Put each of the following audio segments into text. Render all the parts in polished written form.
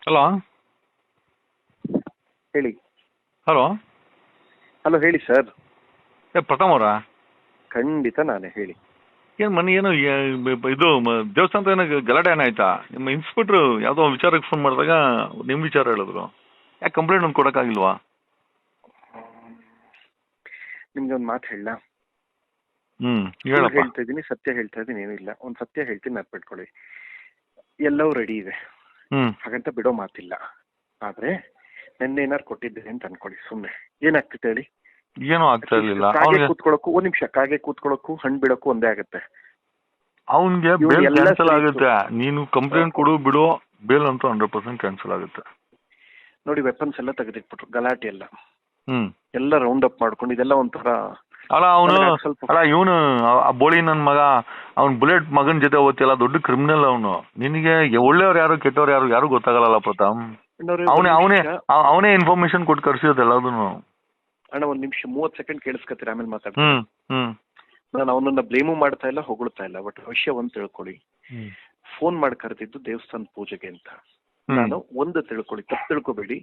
Hello ಹೇಳಿ. Hello hello ಹೇಳಿ sir. ಪ್ರಥಮ್ ಅವರಾ? ಖಂಡಿತ ನಾನೇ, ಹೇಳಿ. ಏನು ಮನೆ ಏನು ಇದು ದೇವಸ್ಥಾನದ ಏನೋ ಗಲಾಟೆ ಏನಾಯ್ತಾ? ನಿಮ್ಮ ಇನ್ಸ್ಪೆಕ್ಟ್ರು ಯಾವುದೋ ವಿಚಾರಕ್ಕೆ ಫೋನ್ ಮಾಡಿದಾಗ ನಿಮ್ಮ ವಿಚಾರ ಹೇಳಿದ್ರು. ಯಾಕೆ ಕಂಪ್ಲೇಂಟ್ ಒಂದು ಕೊಡೋಕ್ಕಾಗಿಲ್ವಾ? ನಿಮ್ಗೆ ಒಂದು ಮಾತು ಹೇಳ. ಹೇಳಪ್ಪ. ಹೇಳ್ತಾ ಇದ್ದೀನಿ, ಸತ್ಯ ಹೇಳ್ತಾ ಇದ್ದೀನಿ, ಏನಿಲ್ಲ. ಒಂದು ಸತ್ಯ ಹೇಳ್ತೀನಿ, ನೆನ್ಪಿಟ್ಕೊಳ್ಳಿ. ಎಲ್ಲವೂ ರೆಡಿ ಇದೆ, ಹಾಗಂತ ಬಿಡೋ ಮಾತಿಲ್ಲ. ಆದ್ರೆ ನೆನ್ನೆ ಏನಾರು ಕೊಟ್ಟಿದ್ದೇನೆ ಅಂತ ಅನ್ಕೊಳ್ಳಿ, ಸುಮ್ಮನೆ ಏನಾಗ್ತಿತ್ತು ಹೇಳಿ? ಏನೂ ಆಗ್ತಾ ಇರ್ಲಿಲ್ಲ. ಕಾಗೆ ಕೂತ್ಕೊಳ್ಳೋಕು, ಒಂದ್ ನಿಮಿಷ, ಕಾಗೆ ಕೂತ್ಕೊಳ್ಳೋಕು ಹಣ್ಣು ಬಿಡೋಕು ಒಂದೇ ಆಗುತ್ತೆ. ಅವನ್ಗೆ ಬೇಲ್ ಕ್ಯಾನ್ಸಲ್ ಆಗುತ್ತೆ. ನೀನು ಕಂಪ್ಲೇಂಟ್ ಕೊಡು ಬಿಡು, ಬೇಲ್ ಅಂತೂ 100% ಕ್ಯಾನ್ಸಲ್ ಆಗುತ್ತೆ. ನೋಡಿ, ವೆಪನ್ಸ್ ಎಲ್ಲ ತೆಗೆದಿಟ್ಬಿಟ್ರು, ಗಲಾಟೆ ಎಲ್ಲ ಎಲ್ಲ ರೌಂಡ್ ಅಪ್ ಮಾಡ್ಕೊಂಡು, ಇದೆಲ್ಲ ಒಂಥರ. ಅಲ್ಲ ಇವನು ಬೋಳಿ ನನ್ ಮಗ, ಅವ್ನ್ ಬುಲೆಟ್ ಮಗನ್ ಜೊತೆ ಓದ್ತಿಲ್ಲ, ದೊಡ್ಡ ಕ್ರಿಮಿನಲ್ ಅವನು. ನಿನಗೆ ಒಳ್ಳೆಯವ್ರು ಯಾರು ಕೆಟ್ಟವ್ರು ಯಾರು ಗೊತ್ತಾಗಲ್ಲ ಪ್ರತಾಪ್. ಅವನೇ ಇನ್ಫಾರ್ಮೇಶನ್ ಕೊಟ್ಟು ಕರ್ಸಿರೋದು ಎಲ್ಲದನ್ನು. ಅಣ್ಣ, ಒಂದ್ ನಿಮಿಷ 30 ಸೆಕೆಂಡ್ ಕೇಳಿಸ್ಕೊತೀರ, ಆಮೇಲೆ ಮಾತಾಡ್ತೀನಿ. ನಾನು ಅವನನ್ನ ಬ್ಲೇಮು ಮಾಡ್ತಾ ಇಲ್ಲ, ಹೊಗಳ್ತಾ ಇಲ್ಲ. ಬಟ್ ವಿಷಯ ಒಂದ್ ತಿಳ್ಕೊಳ್ಳಿ, ಫೋನ್ ಮಾಡಿ ಕರೆದಿದ್ದು ದೇವಸ್ಥಾನ ಪೂಜೆಗೆ ಅಂತ. ನಾನು ಒಂದು ತಿಳ್ಕೊಳ್ಳಿ, ತಪ್ಪು ತಿಳ್ಕೊಬೇಡಿ,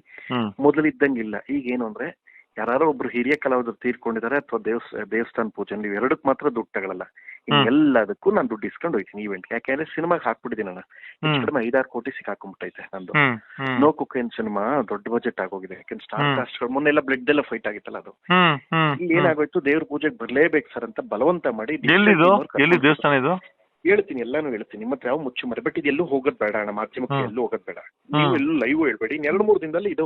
ಮೊದಲಿದ್ದಂಗಿಲ್ಲ. ಈಗ ಏನು ಅಂದ್ರೆ, ಯಾರು ಒಬ್ರು ಹಿರಿಯ ಕಲಾವಿದರು ತೀರ್ಕೊಂಡಿದ್ದಾರೆ ಅಥವಾ ದೇವಸ್ಥಾನ ಪೂಜೆ, ನೀವು ಎರಡಕ್ಕೆ ಮಾತ್ರ ದುಡ್ಡು ತಗೊಳ್ಳಲ್ಲ. ಎಲ್ಲದಕ್ಕೂ ನಾನು ದುಡ್ಡು ಇಸ್ಕೊಂಡು ಹೋಯ್ತೀನಿ ಈವೆಂಟ್. ಯಾಕೆಂದ್ರೆ ಸಿನಿಮಾಗೆ ಹಾಕ್ಬಿಟ್ಟಿದ್ದೀನಿ ನಾನು. ಹೆಚ್ಚು ಕಡಿಮೆ 5-6 ಕೋಟಿ ಸಿಕ್ಕಾಕೊಂಡ್ಬಿಟ್ಟೈತೆ ನಂದು. ನೋ ಕುಕೇನ್ ಸಿನಿಮಾ ದೊಡ್ಡ ಬಜೆಟ್ ಆಗೋಗಿದೆ. ಯಾಕೆಂದ್ರೆ ಸ್ಟಾರ್ ಕಾಸ್ಟ್ ಮೊನ್ನೆಲ್ಲ ಬ್ಲಡ್ ಎಲ್ಲ ಫೈಟ್ ಆಗಿತ್ತಲ್ಲ, ಅದು ಇಲ್ಲಿ ಏನಾಗೋಯ್ತು, ದೇವ್ರ ಪೂಜೆಗೆ ಬರ್ಲೇಬೇಕು ಸರ್ ಅಂತ ಬಲವಂತ ಮಾಡಿ. ದೇವಸ್ಥಾನ ಇದು ಹೇಳ್ತೀನಿ, ಎಲ್ಲಾನು ಹೇಳ್ತೀನಿ. ನಿಮ್ಮ ಹತ್ರ ಯಾವ ಮುಚ್ಚು ಮರೆ. ಬಟ್ ಇದೆಲ್ಲೂ ಹೋಗೋದ್ ಬೇಡ ಅಣ್ಣ, ಮಾಧ್ಯಮಕ್ಕೆ ಎಲ್ಲೂ ಹೋಗೋದ್ ಬೇಡ. ನೀವು ಎಲ್ಲೂ ಲೈವ್ ಹೇಳ್ಬೇಡಿ. 2-3 ದಿನದಲ್ಲಿ ಇದು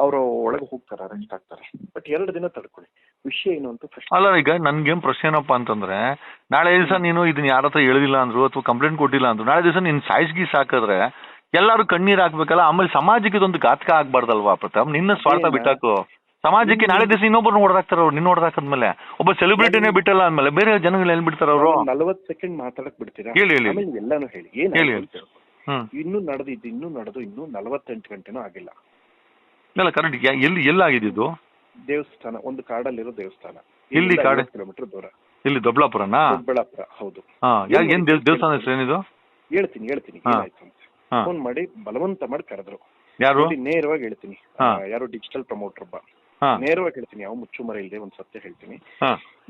ಅವರು ಒಳಗೆ ಹೋಗ್ತಾರೆ, ಅರೆಸ್ಟ್ ಆಗ್ತಾರೆ. ಬಟ್ 2 ದಿನ ತಡ್ಕೊಳ್ಳಿ. ವಿಷಯ ಏನು ಅಂತ ಫಸ್ಟ್. ಅಲ್ಲ, ಈಗ ನನ್ಗೇನ್ ಪ್ರಶ್ನೆ ಏನಪ್ಪಾ ಅಂತಂದ್ರೆ, ನಾಳೆ ದಿವಸ ನೀನು ಇದನ್ನ ಯಾರ ಹತ್ರ ಹೇಳಿಲ್ಲ ಅಂದ್ರು ಅಥವಾ ಕಂಪ್ಲೇಂಟ್ ಕೊಟ್ಟಿಲ್ಲ ಅಂದ್ರು, ನಾಳೆ ದಿವಸ ನೀನ್ ಸಾಯಿಸ್ಗಿ ಸಾಕಿದ್ರೆ ಎಲ್ಲಾರು ಕಣ್ಣೀರ್ ಹಾಕ್ಬೇಕಲ್ಲ. ಆಮೇಲೆ ಸಮಾಜಕ್ಕೆ ಇದೊಂದು ಘಾತಕ ಆಗ್ಬಾರ್ದಲ್ವಾ ಪ್ರತಾಪ್? ನಿನ್ನ ಸ್ವಾರ್ಥ ಬಿಟ್ಟಾಕು. ಸಮಾಜಕ್ಕೆ ನಾಳೆ ದಿವಸ ಇನ್ನೊಬ್ಬರು ನೋಡ್ದಾಕ್ತಾರ ಅವ್ರು. ನಿನ್ನ ನೋಡ್ದಾಕದ್ಮೇಲೆ ಒಬ್ಬ ಸೆಲೆಬ್ರಿಟಿನೇ ಬಿಟ್ಟಲ್ಲ ಅಂದ್ಮೇಲೆ ಬೇರೆ ಜನಗಳು ಎಲ್ಲಿ ಬಿಡ್ತಾರ ಅವರು? 40 ಸೆಕೆಂಡ್ ಮಾತಾಡಕ್ ಬಿಡ್ತೀರಾ? ಹೇಳಿ ಎಲ್ಲಾನು ಹೇಳಿ. ಇನ್ನೂ ನಡೆದು 48 ಗಂಟೆನೂ ಆಗಿಲ್ಲ. ಇಲ್ಲ, ಕರೆಕ್ಟ್. ಎಲ್ಲಾಗಿದ್ದು? ದೇವಸ್ಥಾನ, ಒಂದು ಕಾಡಲ್ಲಿರೋ ದೇವಸ್ಥಾನ. ಇಲ್ಲಿ ಕಾಡು, ಕಿಲೋಮೀಟರ್ ದೂರ. ಇಲ್ಲಿ ದೊಡ್ಡಬಳ್ಳಾಪುರನಾ? ದೊಡ್ಡಬಳ್ಳಾಪುರ, ಹೌದು. ಏನ್ ದೇವಸ್ಥಾನ ಹೆಸರು ಏನಿದು? ಹೇಳ್ತೀನಿ ಏನಾಯ್ತು ಅಂತ. ಫೋನ್ ಮಾಡಿ ಬಲವಂತ ಮಾಡಿ ಕರೆದ್ರು. ಯಾರು? ನೇರವಾಗಿ ಹೇಳ್ತೀನಿ, ಯಾರು ಡಿಜಿಟಲ್ ಪ್ರಮೋಟರ್ ಒಬ್ಬ. ನೇರವಾಗಿ ಹೇಳ್ತೀನಿ, ಯಾವ ಮುಚ್ಚುಮರೆ ಇಲ್ಲದೆ ಒಂದ್ ಸತ್ಯ ಹೇಳ್ತೀನಿ.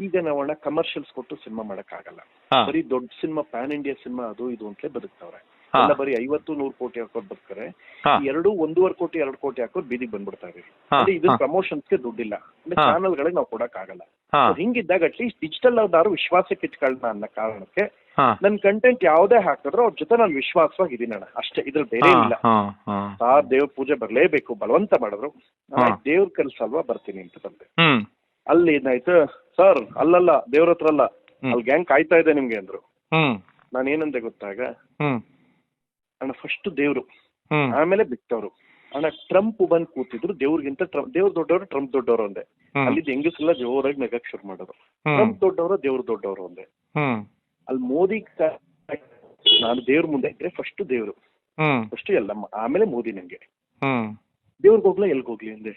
ಈಗ ನಾವಣ್ಣ ಕಮರ್ಷಿಯಲ್ಸ್ ಕೊಟ್ಟು ಸಿನಿಮಾ ಮಾಡಕ್ ಆಗಲ್ಲ. ಬರೀ ದೊಡ್ಡ ಸಿನಿಮಾ, ಪ್ಯಾನ್ ಇಂಡಿಯಾ ಸಿನಿಮಾ ಅದು ಇದು ಅಂತಲೇ ಬದುಕ್ತವ್ರೆ. ಎಲ್ಲ ಬರೀ 50-100 ಕೋಟಿ ಹಾಕೋರ್ ಬದುಕ್ತಾರೆ. 1.5 ಕೋಟಿ 2 ಕೋಟಿ ಹಾಕೋರ್ ಬೀದಿಗೆ ಬಂದ್ಬಿಡ್ತಾರೆ. ಇದು ಪ್ರಮೋಷನ್ಸ್ಗೆ ದುಡ್ಡಿಲ್ಲ, ಅಂದ್ರೆ ಚಾನಲ್ ಗಳಿಗೆ ನಾವು ಕೊಡಕ್ ಆಗಲ್ಲ. ಹಿಂಗಿದ್ದಾಗ ಅಟ್ಲೀಸ್ಟ್ ಡಿಜಿಟಲ್ ಅವ್ರು ವಿಶ್ವಾಸಕ್ಕೆ ಇಟ್ಕೊಳ್ಳೋಣ ಅನ್ನೋ ಕಾರಣಕ್ಕೆ ನನ್ ಕಂಟೆಂಟ್ ಯಾವ್ದೇ ಹಾಕಿದ್ರು ಅವ್ರ ಜೊತೆ ನಾನು ವಿಶ್ವಾಸವಾಗಿದ್ದೀನಣ್ಣ, ಅಷ್ಟೇ. ಇದ್ರಲ್ಲಿ ಬೇರೆ ಇಲ್ಲ. ದೇವ್ರ ಪೂಜೆ ಬರ್ಲೇಬೇಕು ಬಲವಂತ ಮಾಡಿದ್ರು. ದೇವ್ರ ಕೆಲ್ಸ ಅಲ್ವಾ, ಬರ್ತೀನಿ ಅಂತ ಬಂದೆ. ಅಲ್ಲಿ ಏನಾಯ್ತು ಸರ್, ಅಲ್ಲಲ್ಲ ದೇವ್ರ ಹತ್ರ ಅಲ್ಲ, ಅಲ್ಲಿ ಗ್ಯಾಂಗ್ ಕಾಯ್ತಾ ಇದೆ ನಿಮ್ಗೆ ಅಂದ್ರು. ನಾನು ಏನಂದೆ ಗೊತ್ತಾಗ ಅಣ್ಣ, ಫಸ್ಟ್ ದೇವ್ರು, ಆಮೇಲೆ ಬಿಟ್ಟವ್ರು. ಅಣ್ಣ, ಟ್ರಂಪ್ ಬಂದ್ ಕೂತಿದ್ರು, ದೇವ್ರಿಗಿಂತ ದೇವ್ರ ದೊಡ್ಡವರು, ಟ್ರಂಪ್ ದೊಡ್ಡವರು ಒಂದೇ. ಅಲ್ಲಿದ್ದ ಹೆಂಗಸೆಲ್ಲ ಜೋರಾಗಿ ನಗಕ್ ಶುರು ಮಾಡಿದ್ರು. ಟ್ರಂಪ್ ದೊಡ್ಡವರು, ದೇವ್ರ ದೊಡ್ಡವರು ಒಂದೇ. ಅಲ್ಲಿ ಮೋದಿ, ನಾನು ದೇವ್ರ ಮುಂದೆ ಇದ್ರೆ ಫಸ್ಟ್ ದೇವ್ರು, ಫಸ್ಟ್ ಎಲ್ಲಮ್ಮ, ಆಮೇಲೆ ಮೋದಿ. ನಂಗೆ ದೇವ್ರಿಗೆ ಹೋಗ್ಲಾ ಎಲ್ಗ ಹೋಗ್ಲಿ ಅಂದೆ.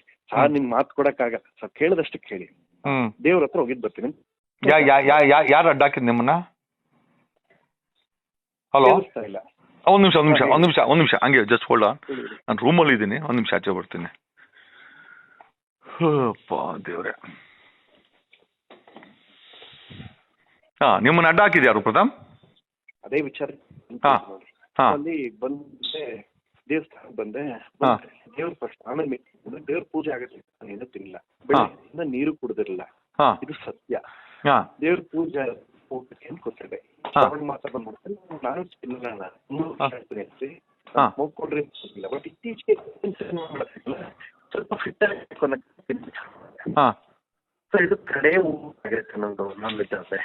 ನಿಮ್ ಮಾತು ಕೊಡಕ್ ಆಗಲ್ಲ ಸರ್, ಕೇಳದಷ್ಟು ಕೇಳಿ. ದೇವ್ರ ಹತ್ರ ಹೋಗಿದ್ ಬರ್ತೀನಿ. ಯಾರು ಅಡ್ಡ ಹಾಕಿದ್ ನಿಮ್ಮನ್ನ? ಹಲೋ, ಇಲ್ಲ. ಒಂದ್ ನಿಮಿಷ ಹಂಗೆ ಜಸ್ಟ್ ಹೋಲ್ಡ್ ಆನ್. ನಾನು ರೂಮಲ್ಲಿ ಇದ್ದೀನಿ, ಒಂದ್ ನಿಮಿಷ ಆಚೆ ಬರ್ತೀನಿ. ದೇವ್ರೆ, ನಿಮ್ಮನ್ನ ಅಡ್ಡ ಹಾಕಿದ್ ಯಾರು ಪ್ರಥಮ್? ಅದೇ ವಿಚಾರ. ಅಲ್ಲಿ ಬಂದೆ, ದೇವಸ್ಥಾನಕ್ಕೆ ಬಂದೆ. ದೇವ್ರ ಫಸ್ಟ್, ಆಮೇಲೆ ದೇವ್ರ ಪೂಜೆ ಆಗತ್ತೆ. ಏನು ತಿನ್ನಿಲ್ಲ, ಬೆಳಗ್ಗೆ ನೀರು ಕುಡ್ದಿರಲ್ಲ. ಇದು ಸತ್ಯ. ದೇವ್ರ ಪೂಜೆ ಕೊಟ್ಟಿದೆ. ಮಾತ್ರ ಬಂದ್ಬಿಡ್ತೇನೆ ನಾನು. ನೋಡ್ಕೊಂಡ್ರೆ ಬಟ್ ಇತ್ತೀಚೆಗೆ ಸ್ವಲ್ಪ ಫಿಟ್ ಆಗಿ ಇದು ಕಡೆ ಆಗತ್ತೆ ನಂದು. ನಾನ್ ವೆಜ್ ಆದ್ರೆ